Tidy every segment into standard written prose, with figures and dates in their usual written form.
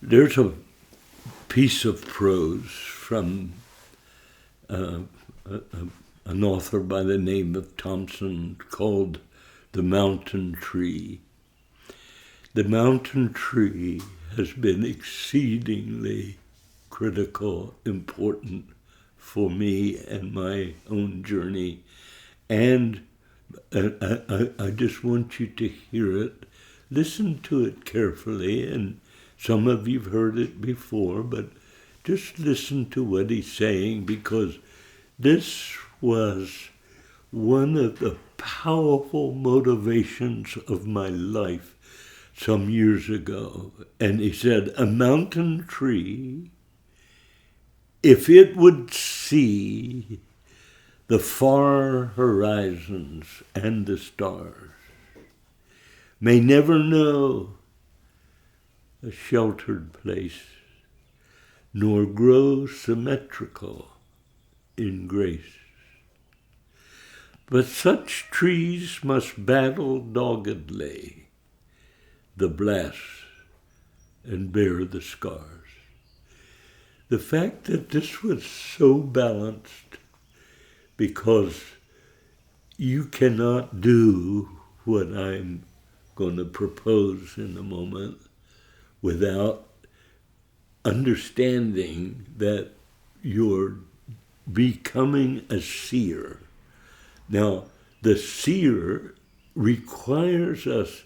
There's a piece of prose from uh, an author by the name of Thompson called The Mountain Tree. The mountain tree has been exceedingly critical, important for me and my own journey. And I just want you to hear it. Listen to it carefully, and some of you've heard it before, but just listen to what he's saying, because this was one of the powerful motivations of my life some years ago. And he said, a mountain tree, if it would see the far horizons and the stars, may never know a sheltered place, nor grow symmetrical in grace. But such trees must battle doggedly the blast and bear the scars. The fact that this was so balanced, because you cannot do what I'm going to propose in a moment without understanding that you're becoming a seer. Now, the seer requires us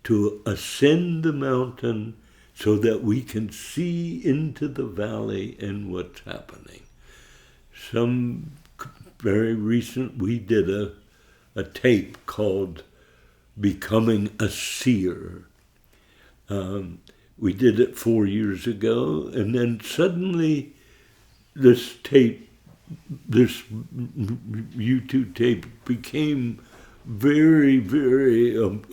to ascend the mountain so that we can see into the valley and what's happening. Some very recent, we did a tape called Becoming a Seer. We did it 4 years ago, and then suddenly this tape, this YouTube tape became very, very, and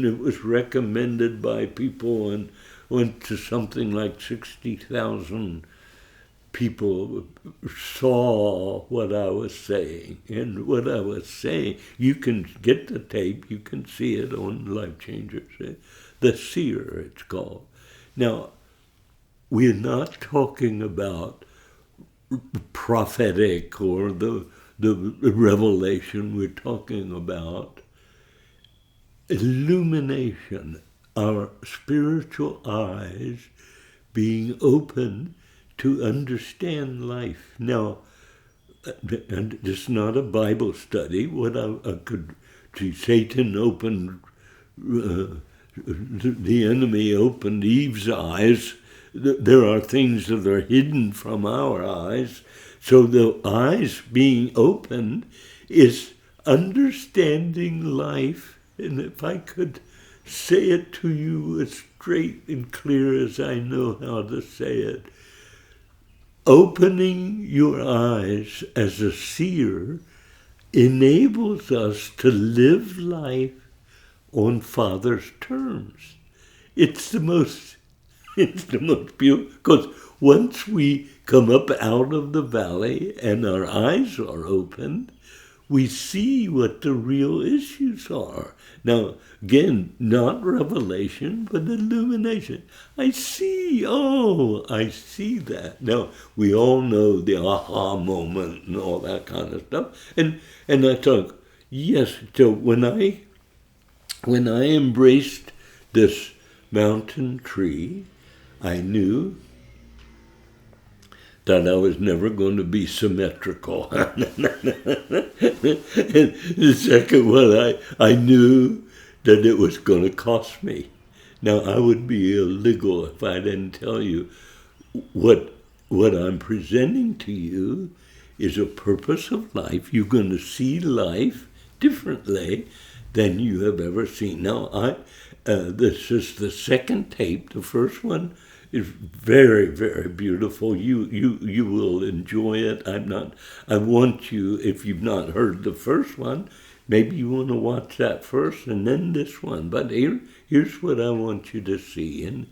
it was recommended by people and went to something like 60,000 people saw what I was saying. And what I was saying, you can get the tape, you can see it on Life Changers. The Seer, it's called. Now, we're not talking about prophetic or the revelation. We're talking about illumination, our spiritual eyes being open to understand life. Now, and it's not a Bible study. What I could see, Satan opened, the enemy opened Eve's eyes. There are things that are hidden from our eyes. So the eyes being opened is understanding life. And if I could say it to you as straight and clear as I know how to say it, opening your eyes as a seer enables us to live life on Father's terms. It's the most beautiful, because once we come up out of the valley and our eyes are opened, we see what the real issues are. Now, again, not revelation, but illumination. I see that. Now, we all know the aha moment and all that kind of stuff. And I thought, yes, so when I embraced this mountain tree, I knew that I was never going to be symmetrical. And the second one, I knew that it was going to cost me. Now, I would be illegal if I didn't tell you what I'm presenting to you is a purpose of life. You're going to see life differently than you have ever seen. Now, this is the second tape. The first one is very, very beautiful. You will enjoy it. I want you, if you've not heard the first one, maybe you want to watch that first and then this one. But here's what I want you to see, and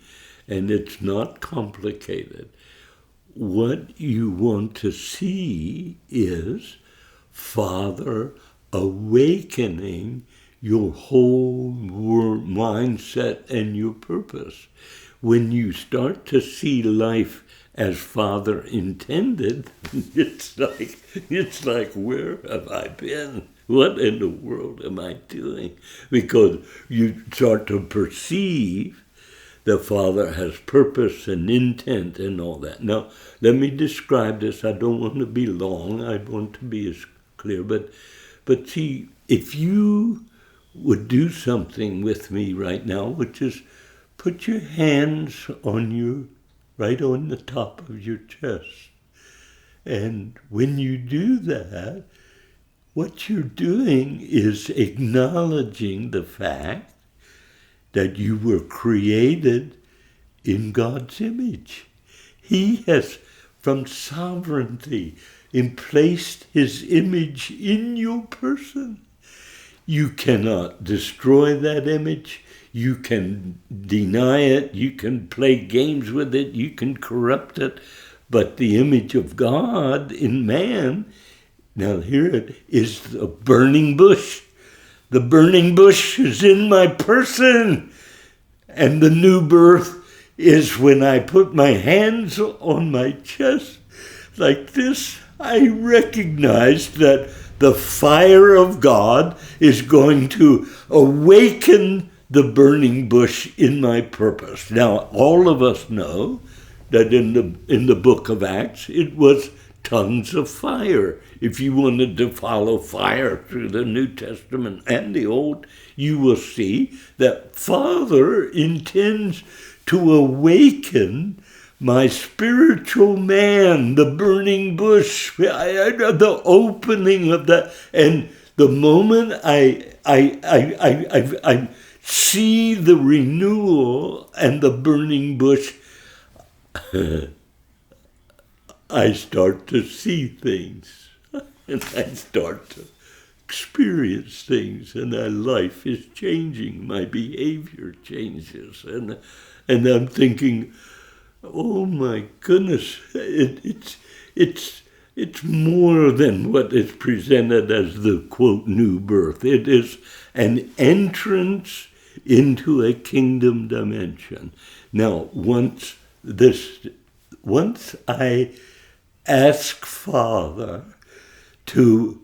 it's not complicated. What you want to see is Father awakening your whole mindset and your purpose. when you start to see life as Father intended, it's like, where have I been? What in the world am I doing? Because you start to perceive the Father has purpose and intent and all that. Now, let me describe this. I don't want to be long. I want to be as clear. But see, if you would do something with me right now, which is put your hands right on the top of your chest. And when you do that, what you're doing is acknowledging the fact that you were created in God's image. He has, from sovereignty, placed his image in your person. You cannot destroy that image. You can deny it. You can play games with it. You can corrupt it. But the image of God in man, now here it is, the burning bush. The burning bush is in my person. And the new birth is when I put my hands on my chest like this, I recognize that the fire of God is going to awaken the burning bush in my purpose. Now, all of us know that in the book of Acts, it was tongues of fire. If you wanted to follow fire through the New Testament and the Old, you will see that Father intends to awaken my spiritual man, the burning bush, the opening of that. And the moment I see the renewal and the burning bush, I start to see things, and I start to experience things, and my life is changing, my behavior changes, and I'm thinking, oh my goodness, it's more than what is presented as the, quote, new birth. It is an entrance into a kingdom dimension. Now, once I ask Father to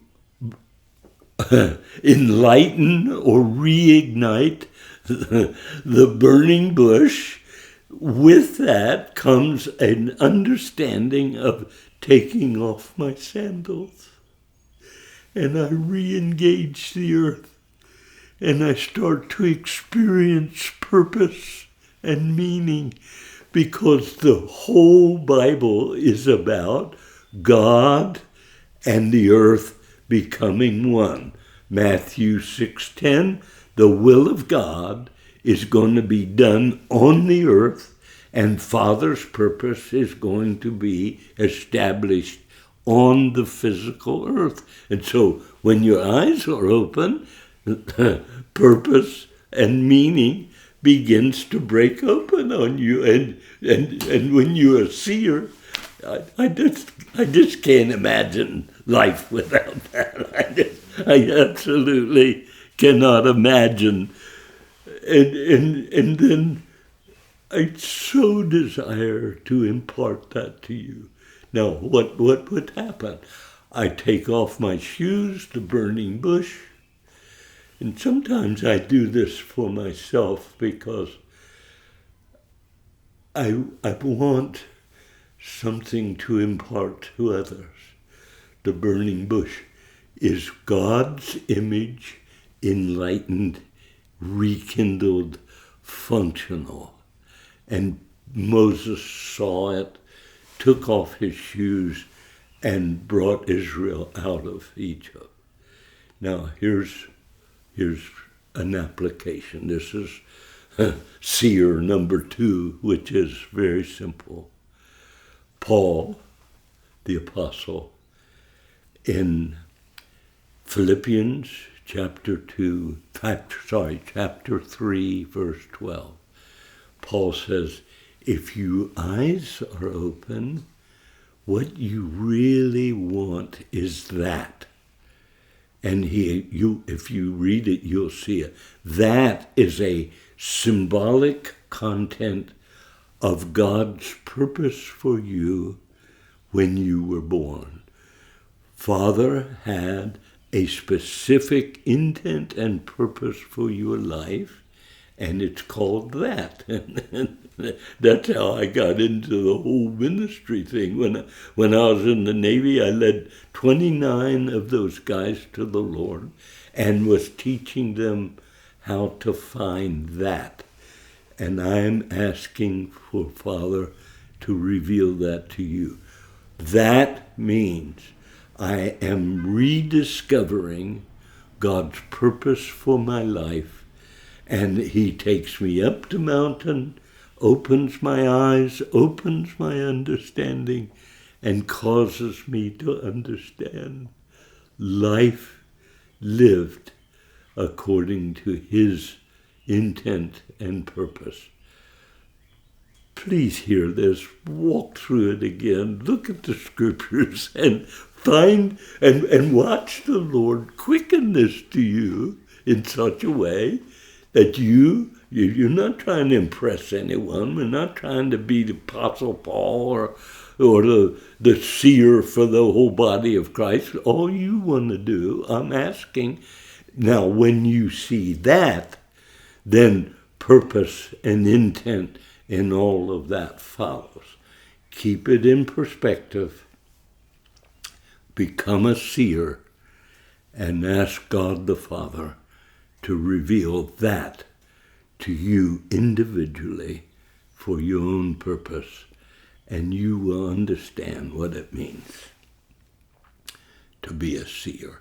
enlighten or reignite the burning bush, with that comes an understanding of taking off my sandals. And I re-engage the earth, and I start to experience purpose and meaning, because the whole Bible is about God and the earth becoming one. Matthew 6:10, the will of God is going to be done on the earth, and Father's purpose is going to be established on the physical earth. And so when your eyes are open, purpose and meaning begins to break open on you. And when you're a seer, I just can't imagine life without that. I absolutely cannot imagine. And then I so desire to impart that to you. Now, what would happen? I take off my shoes, the burning bush, and sometimes I do this for myself because I want something to impart to others. The burning bush is God's image, enlightened, rekindled, functional. And Moses saw it, took off his shoes, and brought Israel out of Egypt. Now, here's an application. This is Seer number 2, which is very simple. Paul, the apostle, in Philippians chapter 3, verse 12, Paul says, if your eyes are open, what you really want is that. And if you read it, you'll see it. That is a symbolic content of God's purpose for you when you were born. Father had a specific intent and purpose for your life, and it's called that. That's how I got into the whole ministry thing. When I was in the Navy, I led 29 of those guys to the Lord and was teaching them how to find that. And I'm asking for Father to reveal that to you. That means I am rediscovering God's purpose for my life, and he takes me up the mountain, opens my eyes, opens my understanding, and causes me to understand life lived according to his intent and purpose. Please hear this, walk through it again, look at the scriptures, and find and watch the Lord quicken this to you in such a way that you're not trying to impress anyone. We're not trying to be the Apostle Paul or the seer for the whole body of Christ. All you want to do, I'm asking, now when you see that, then purpose and intent in all of that follows. Keep it in perspective. Become a seer and ask God the Father to reveal that to you individually for your own purpose, and you will understand what it means to be a seer.